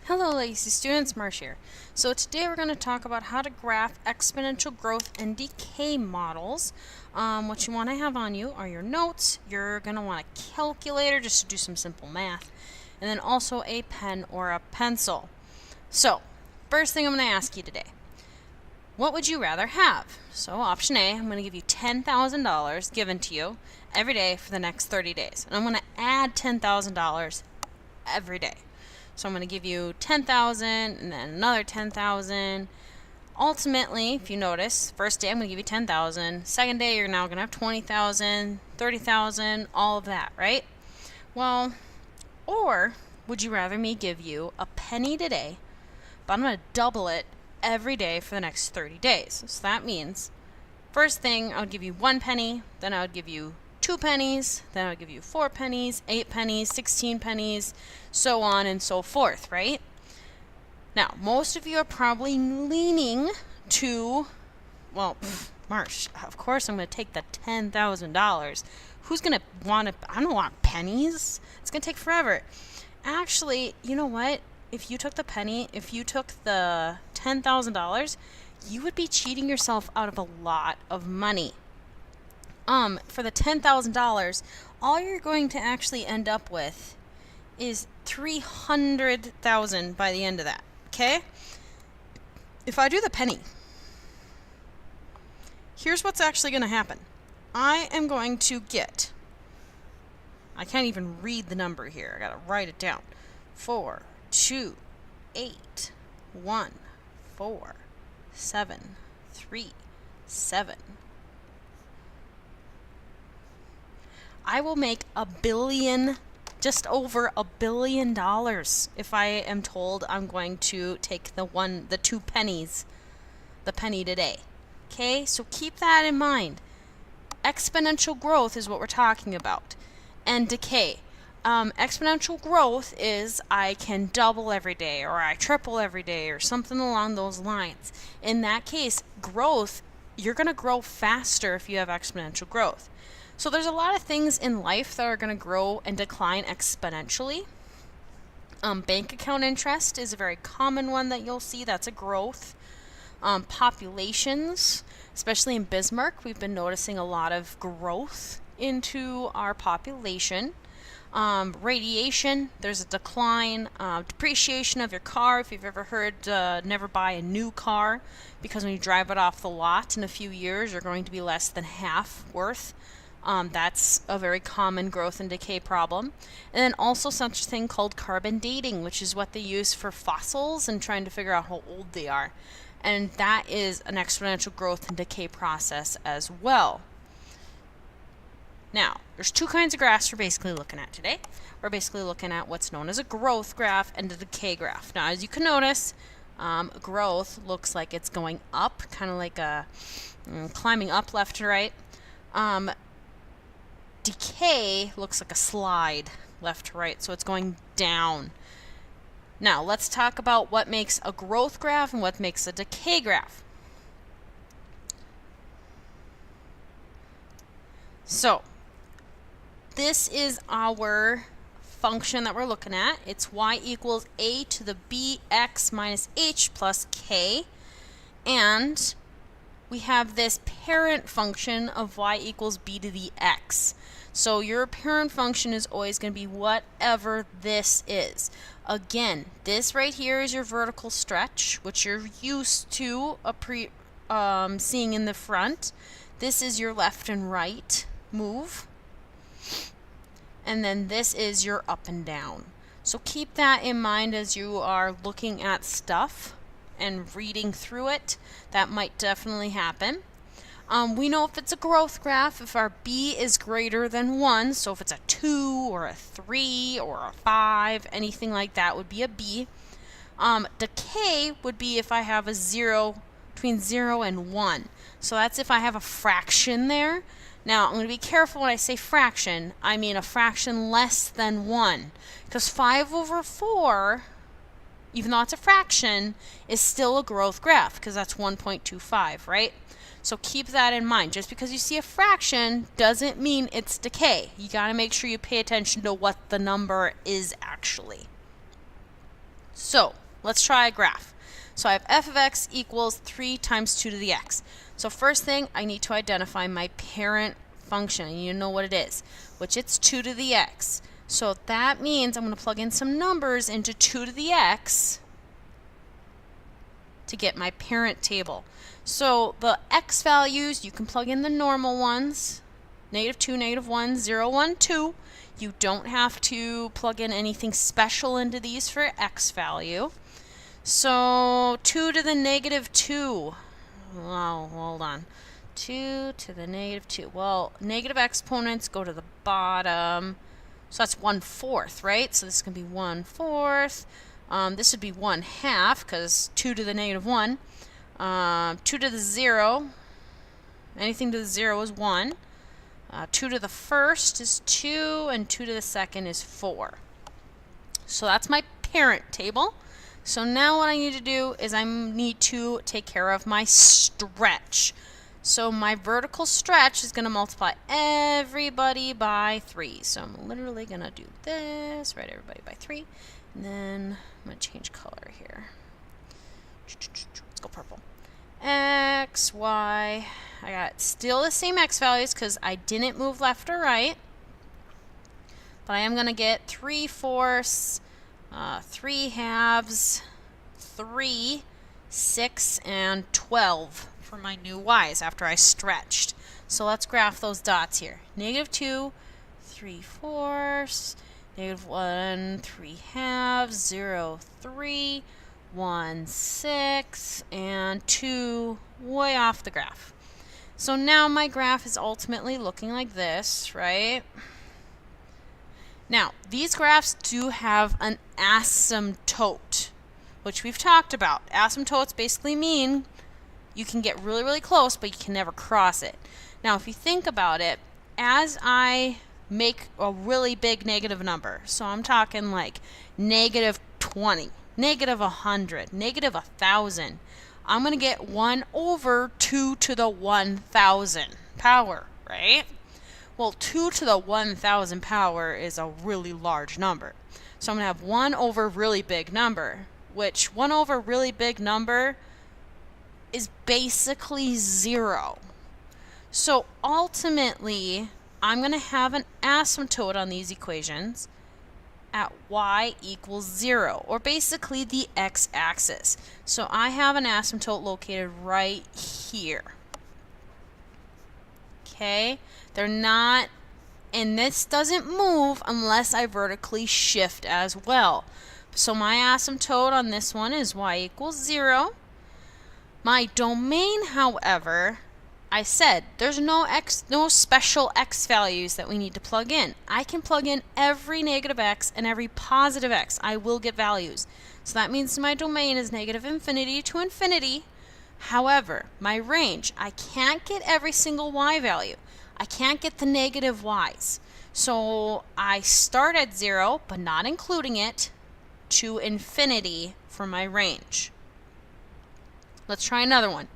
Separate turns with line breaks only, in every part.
Hello lazy students, Marsh here. So today we're going to talk about how to graph exponential growth and decay models. What you want to have on you are your notes. You're going to want a calculator just to do some simple math, and then also a pen or a pencil. So first thing I'm going to ask you today, what would you rather have? So option A, I'm going to give you $10,000 given to you every day for the next 30 days. And I'm going to add $10,000 every day. So I'm going to give you 10,000 and then another 10,000. Ultimately, if you notice, first day I'm going to give you 10,000. Second day you're now going to have 20,000, 30,000, all of that, right? Well, or would you rather me give you a penny today, but I'm going to double it every day for the next 30 days. So that means first thing I would give you 1 penny, then I would give you 2 pennies, then I would give you 4 pennies, 8 pennies, 16 pennies, so on and so forth, right? Now, most of you are probably leaning to, well, Marsh, of course I'm going to take the $10,000. Who's going to want to, I don't want pennies. It's going to take forever. Actually, you know what? If you took the $10,000, you would be cheating yourself out of a lot of money. For the $10,000, all you're going to actually end up with is $300,000 by the end of that, okay? If I do the penny, here's what's actually going to happen. I am going to get, I can't even read the number here. I got to write it down. 4, 2, 8, 1, 4, 7, 3, 7. I will make $1 billion, just over $1 billion, if I am told I'm going to take the 2 pennies, the penny today. Okay, so keep that in mind. Exponential growth is what we're talking about, and decay. Exponential growth is I can double every day, or I triple every day, or something along those lines. In that case, growth, you're going to grow faster if you have exponential growth. So there's a lot of things in life that are going to grow and decline exponentially. Bank account interest is a very common one that you'll see. That's a growth. Populations, especially in Bismarck, we've been noticing a lot of growth into our population. Radiation, there's a decline. Depreciation of your car, if you've ever heard never buy a new car, because when you drive it off the lot in a few years, you're going to be less than half worth. That's a very common growth and decay problem. And then also such a thing called carbon dating, which is what they use for fossils and trying to figure out how old they are. And that is an exponential growth and decay process as well. Now, there's 2 kinds of graphs we're basically looking at today. We're basically looking at what's known as a growth graph and a decay graph. Now, as you can notice, growth looks like it's going up, kind of like a climbing up left to right. Decay looks like a slide left to right, so it's going down. Now, let's talk about what makes a growth graph and what makes a decay graph. So, this is our function that we're looking at. It's y equals a to the bx minus h plus k. And we have this parent function of y equals b to the x. So your parent function is always going to be whatever this is. Again, this right here is your vertical stretch, which you're used to seeing in the front. This is your left and right move. And then this is your up and down. So keep that in mind as you are looking at stuff and reading through it. That might definitely happen. We know if it's a growth graph, if our b is greater than 1, so if it's a 2 or a 3 or a 5, anything like that would be a b. Decay would be if I have a 0, between 0 and 1. So that's if I have a fraction there. Now, I'm going to be careful when I say fraction. I mean a fraction less than 1. Because 5 over 4, even though it's a fraction, is still a growth graph, because that's 1.25, right? So keep that in mind. Just because you see a fraction doesn't mean it's decay. You got to make sure you pay attention to what the number is actually. So let's try a graph. So I have f of x equals 3 times 2 to the x. So first thing, I need to identify my parent function, and you know what it is, which it's 2 to the x. So that means I'm going to plug in some numbers into 2 to the x to get my parent table. So the x values, you can plug in the normal ones, -2, -1, 0, 1, 2. You don't have to plug in anything special into these for x value. So 2 to the -2. Oh, hold on. 2 to the -2. Well, negative exponents go to the bottom. So that's 1/4, right? So this can be 1/4. This would be 1/2 because 2 to the -1. 2 to the 0. Anything to the 0 is 1. 2 to the first is 2, and 2 to the second is 4. So that's my parent table. So now what I need to do is I need to take care of my stretch. So my vertical stretch is going to multiply everybody by 3. So I'm literally going to do this, write everybody by 3. And then I'm going to change color here. Let's go purple. X, Y. I got still the same x values because I didn't move left or right. But I am going to get 3/4, 3/2, 3, 6, and 12 for my new y's after I stretched. So let's graph those dots here. -2, 3/4, -1, 3/2, 0, 3, 1, 6, and 2 way off the graph. So now my graph is ultimately looking like this, right? Now, these graphs do have an asymptote, which we've talked about. Asymptotes basically mean you can get really, really close, but you can never cross it. Now, if you think about it, as I make a really big negative number, so I'm talking like -20, -100, -1,000, I'm going to get 1/2 to the 1,000 power, right? Well, 2 to the 1,000 power is a really large number. So I'm going to have 1 over really big number, which 1 over really big number is basically 0. So ultimately, I'm going to have an asymptote on these equations at y equals 0, or basically the x-axis. So I have an asymptote located right here. Okay, they're not, and this doesn't move unless I vertically shift as well. So my asymptote on this one is y equals 0. My domain, however, I said there's no special x values that we need to plug in. I can plug in every negative x and every positive x. I will get values. So that means my domain is -infinity to infinity. However, my range, I can't get every single y value. I can't get the negative y's. So I start at 0, but not including it, to infinity for my range. Let's try another one.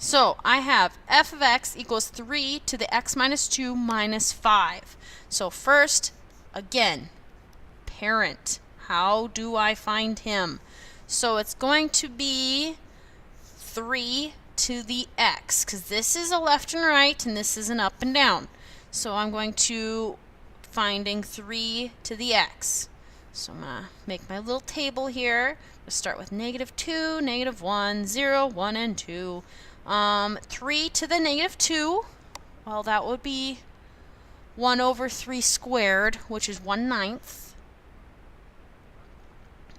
So I have f of x equals 3 to the x minus 2 minus 5. So first, again, parent. How do I find him? So it's going to be 3 to the x, because this is a left and right, and this is an up and down. So I'm going to finding 3 to the x. So I'm going to make my little table here. We'll start with -2, -1, 0, 1, and 2. 3 to the -2, well, that would be 1 over 3 squared, which is 1/9.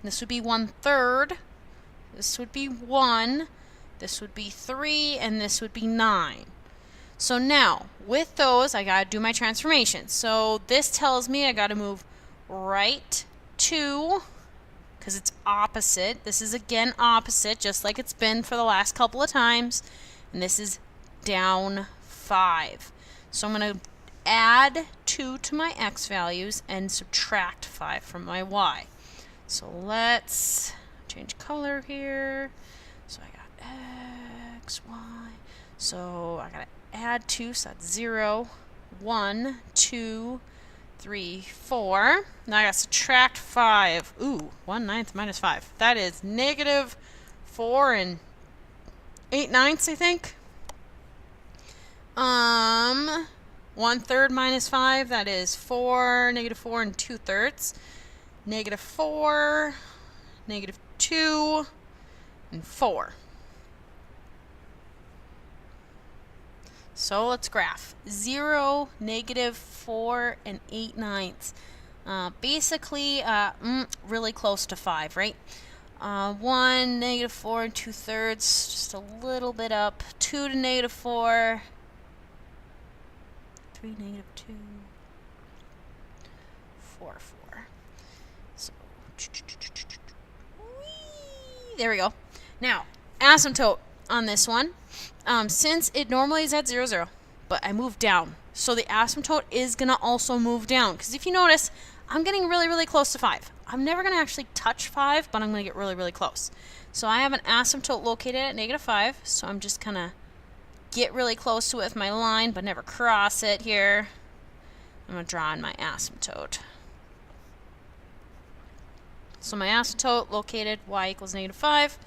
This would be 1/3. This would be 1. This would be 3, and this would be 9. So now, with those, I got to do my transformation. So this tells me I got to move right 2, because it's opposite. This is again opposite, just like it's been for the last couple of times. And this is down 5. So I'm going to add 2 to my x values and subtract 5 from my y. So let's change color here. So I got x, y. So I got to add 2, so that's 0, 1, 2, 3, 4. Now I got to subtract 5. Ooh, 1/9 minus 5. That is negative 4 and 8/9, I think. 1/3 minus 5, that is 4, negative 4 and 2/3. Negative 4, negative 2, and 4. So let's graph. 0, negative 4, and 8/9. Basically, really close to 5, right? 1, negative 4 and 2/3, just a little bit up. 2 to negative 4. 3, negative 2. 4, 4. So, there we go. Now, asymptote on this one. Since it normally is at 0, 0, but I moved down. So the asymptote is going to also move down. Because if you notice, I'm getting really, really close to 5. I'm never going to actually touch 5, but I'm going to get really, really close. So I have an asymptote located at negative 5. So I'm just going to get really close to it with my line, but never cross it here. I'm going to draw in my asymptote. So my asymptote located y equals negative 5.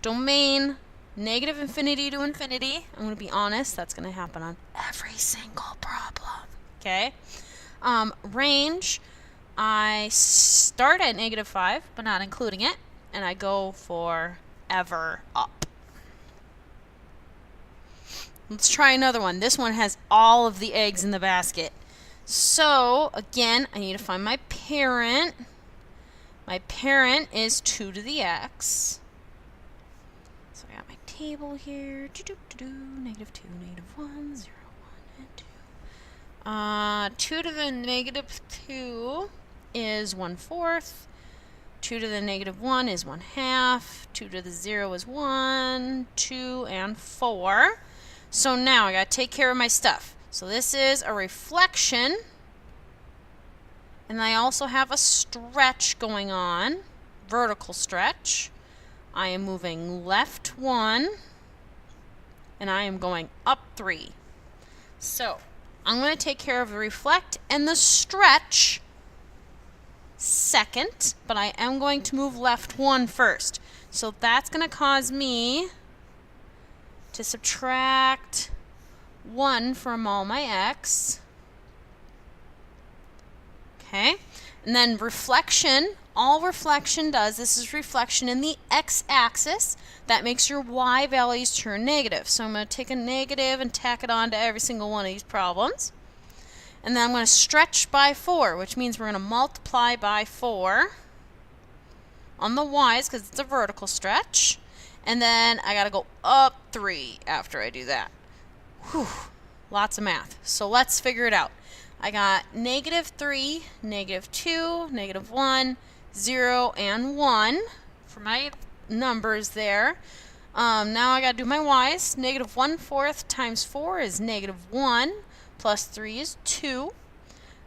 Domain, negative infinity to infinity. I'm going to be honest, that's going to happen on every single problem. Okay? Range, I start at negative 5, but not including it, and I go for ever up. Let's try another one. This one has all of the eggs in the basket. So, again, I need to find my parent. My parent is 2 to the x. So I got my table here. Negative 2, negative 1, 0, 1, and 2. 2 to the negative 2 is 1/4. 2 to the negative 1 is 1/2. 2 to the 0 is 1, 2, and 4. So now I got to take care of my stuff. So this is a reflection. And I also have a stretch going on, vertical stretch. I am moving left 1, and I am going up 3. So I'm going to take care of the reflect and the stretch second, but I am going to move left 1 first. So that's going to cause me to subtract 1 from all my x. Okay, and then reflection, all reflection does, this is reflection in the x-axis. That makes your y values turn negative. So I'm going to take a negative and tack it on to every single one of these problems. And then I'm going to stretch by 4, which means we're going to multiply by 4 on the y's because it's a vertical stretch. And then I got to go up 3 after I do that. Whew, lots of math. So let's figure it out. I got negative 3, negative 2, negative 1, 0, and 1 for my numbers there. Now I got to do my y's. Negative 1/4 times 4 is negative 1, plus 3 is 2.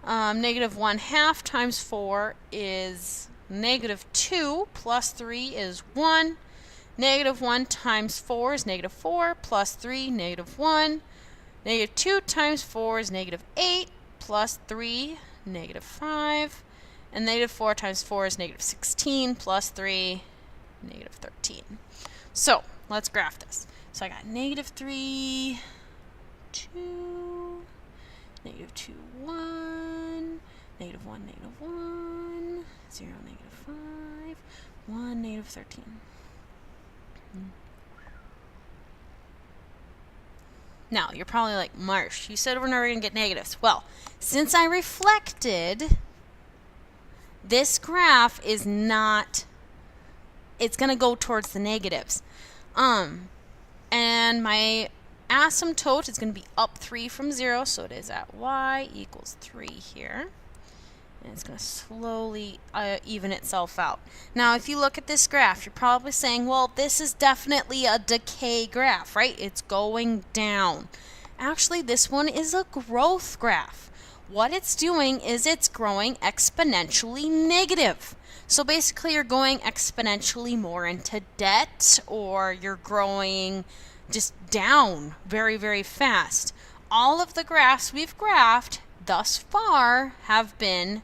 Negative 1/2 times 4 is negative 2, plus 3 is 1. Negative 1 times 4 is negative 4, plus 3, negative 1. Negative 2 times 4 is negative 8. Plus 3, negative 5, and negative 4 times 4 is negative 16, plus 3, negative 13. So, let's graph this. So I got negative 3, 2, negative 2, 1, negative 1, negative 1, 0, negative 5, 1, negative 13. Now, you're probably like, Marsh, you said we're never going to get negatives. Well, since I reflected, this graph is not, it's going to go towards the negatives. And my asymptote is going to be up 3 from 0, so it is at y equals 3 here. And it's going to slowly even itself out. Now, if you look at this graph, you're probably saying, well, this is definitely a decay graph, right? It's going down. Actually, this one is a growth graph. What it's doing is it's growing exponentially negative. So basically, you're going exponentially more into debt, or you're growing just down very, very fast. All of the graphs we've graphed thus far have been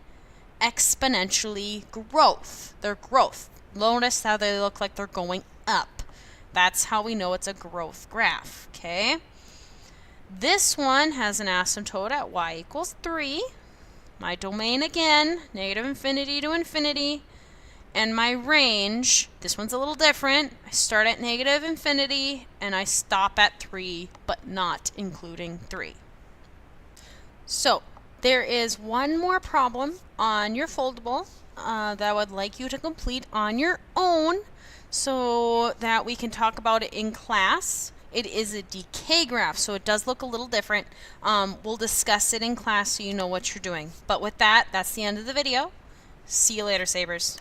exponentially growth. They're growth. Notice how they look like they're going up. That's how we know it's a growth graph, okay? This one has an asymptote at y equals 3. My domain again, negative infinity to infinity. And my range, this one's a little different. I start at negative infinity and I stop at 3, but not including 3. So there is one more problem on your foldable that I would like you to complete on your own so that we can talk about it in class. It is a decay graph, so it does look a little different. We'll discuss it in class so you know what you're doing. But with that, that's the end of the video. See you later, Sabers.